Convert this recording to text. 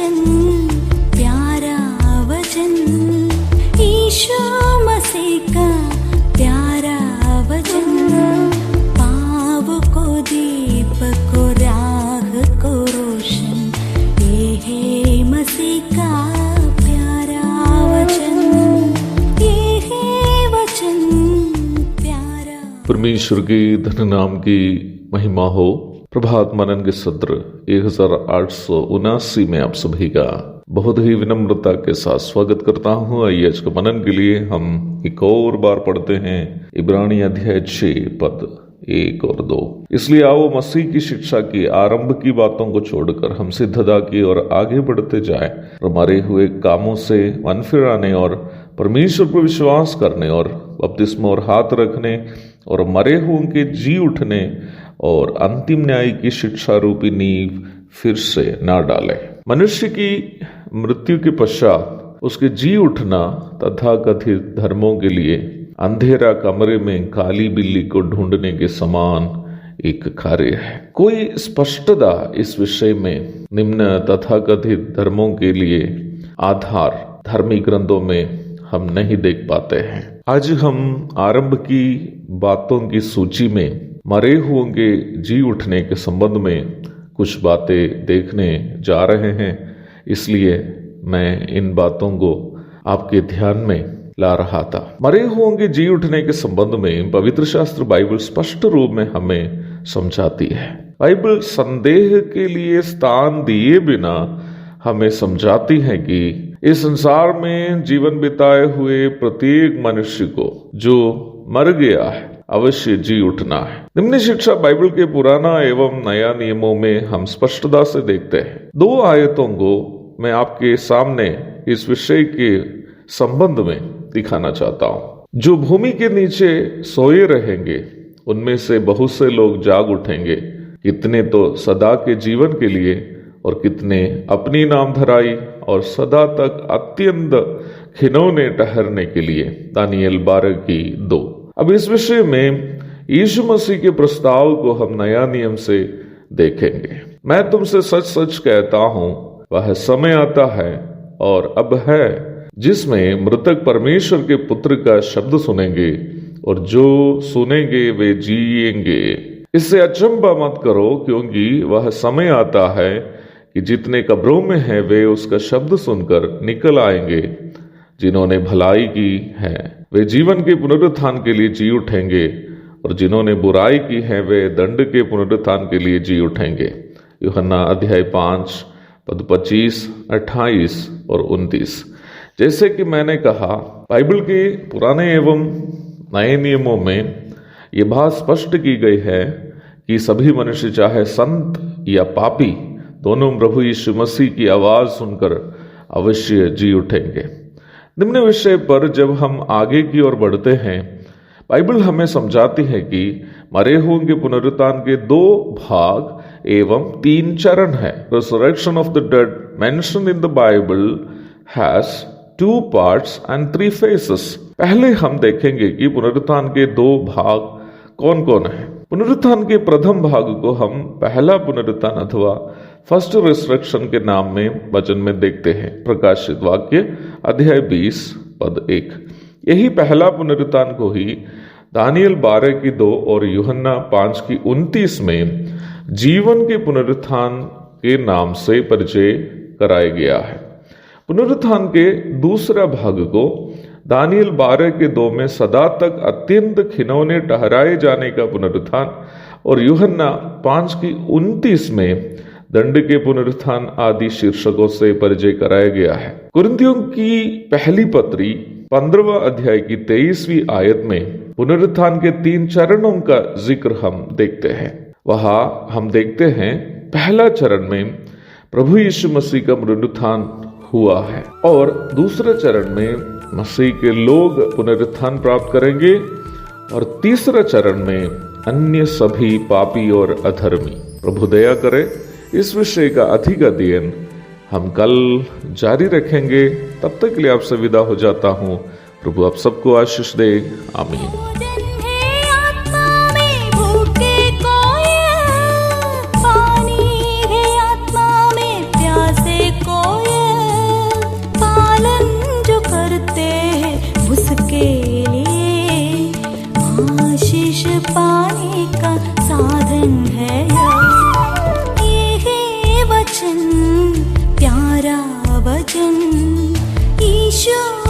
वचन, प्यारा वचन, यीशु मसीह का प्यारा वचन, पाव को दीप को राह को रोशन, ये है मसीह का प्यारा वचन, ये है वचन प्यारा। परमेश्वर के धन नाम की महिमा हो। प्रभात मनन के सत्र 1879 में आप सभी का बहुत ही विनम्रता के साथ स्वागत करता हूँ। आइए आज के मनन के लिए हम एक और बार पढ़ते हैं इब्रानी अध्याय 6 पद 1 और 2। इसलिए आओ मसीह की शिक्षा की आरंभ की बातों को छोड़कर हम सिद्धता की और आगे बढ़ते जाए और मरे हुए कामों से मन फिराने और परमेश्वर पर विश्वास करने और बपतिस्मा और हाथ रखने और मरे हुओं के जी उठने और अंतिम न्याय की शिक्षा रूपी नींव फिर से ना डाले। मनुष्य की मृत्यु के पश्चात उसके जी उठना तथा कथित धर्मों के लिए अंधेरा कमरे में काली बिल्ली को ढूंढने के समान एक कार्य है। कोई स्पष्टता इस विषय में निम्न तथा कथित धर्मों के लिए आधार धार्मिक ग्रंथों में हम नहीं देख पाते हैं। आज हम आरंभ की बातों की सूची में मरे हुओं के जी उठने के संबंध में कुछ बातें देखने जा रहे हैं, इसलिए मैं इन बातों को आपके ध्यान में ला रहा था। मरे हुओं के जी उठने के संबंध में पवित्र शास्त्र बाइबल स्पष्ट रूप में हमें समझाती है। बाइबल संदेह के लिए स्थान दिए बिना हमें समझाती है कि इस संसार में जीवन बिताए हुए प्रत्येक मनुष्य को जो मर गया है अवश्य जी उठना है। निम्न शिक्षा बाइबल के पुराना एवं नया नियमों में हम स्पष्टता से देखते हैं। 2 आयतों को मैं आपके सामने इस विषय के संबंध में दिखाना चाहता हूँ। जो भूमि के नीचे सोए रहेंगे उनमें से बहुत से लोग जाग उठेंगे, कितने तो सदा के जीवन के लिए और कितने अपनी नामधराई और सदा तक अत्यंत खिनौने ठहरने के लिए। दानियल 12:2। अब इस विषय में यीशु मसीह के प्रस्ताव को हम नया नियम से देखेंगे। मैं तुमसे सच सच कहता हूं, वह समय आता है और अब है जिसमें मृतक परमेश्वर के पुत्र का शब्द सुनेंगे और जो सुनेंगे वे जिएंगे। इससे अचंभा मत करो, क्योंकि वह समय आता है कि जितने कब्रों में हैं वे उसका शब्द सुनकर निकल आएंगे। जिन्होंने भलाई की है वे जीवन के पुनरुत्थान के लिए जी उठेंगे और जिन्होंने बुराई की है वे दंड के पुनरुत्थान के लिए जी उठेंगे। यूहन्ना अध्याय 5 पद 25, 28 और 29। जैसे कि मैंने कहा, बाइबल के पुराने एवं नए नियमों में ये बात स्पष्ट की गई है कि सभी मनुष्य चाहे संत या पापी दोनों प्रभु यीशु मसीह की आवाज सुनकर अवश्य जी उठेंगे। निम्न विषय पर जब हम आगे की ओर बढ़ते हैं, बाइबल हमें समझाती है कि मरे हुओं के पुनरुत्थान के 2 भाग एवं 3 चरण है। Resurrection of the dead mentioned in the Bible has 2 parts and 3 faces. पहले हम देखेंगे कि पुनरुत्थान के 2 भाग कौन कौन है। पुनरुत्थान के प्रथम भाग को हम पहला पुनरुत्थान अथवा फर्स्ट रिजरेक्शन के नाम में वचन में देखते हैं। प्रकाशित वाक्य अध्याय 20 पद 1। यही पहला पुनरुत्थान को ही दानियल 12:2 और यूहन्ना 5:29 में जीवन के पुनरुत्थान के नाम से परिचय कराया गया है। पुनरुत्थान के दूसरा भाग को दानियल 12:2 में सदा तक अत्यंत खिनौने ठहराए जाने का पुनरुत्थान और यूहन्ना 5:29 में दंड के पुनरुत्थान आदि शीर्षकों से परिचय कराया गया है। कुरिन्थियों की पहली पत्री 15वां अध्याय की 23वीं आयत में पुनरुत्थान के 3 चरणों का जिक्र हम देखते हैं। वहां हम देखते हैं पहला चरण में प्रभु यीशु मसीह का पुनरुत्थान हुआ है और दूसरे चरण में मसीह के लोग पुनरुत्थान प्राप्त करेंगे और तीसरा चरण में अन्य सभी पापी और अधर्मी। प्रभु दया करे, इस विषय का अधिक अध्ययन हम कल जारी रखेंगे। तब तक के लिए आपसे विदा हो जाता हूँ। प्रभु आप सबको आशीष दे। आमीन। पानी है आत्मा में प्यासे कोई ईशो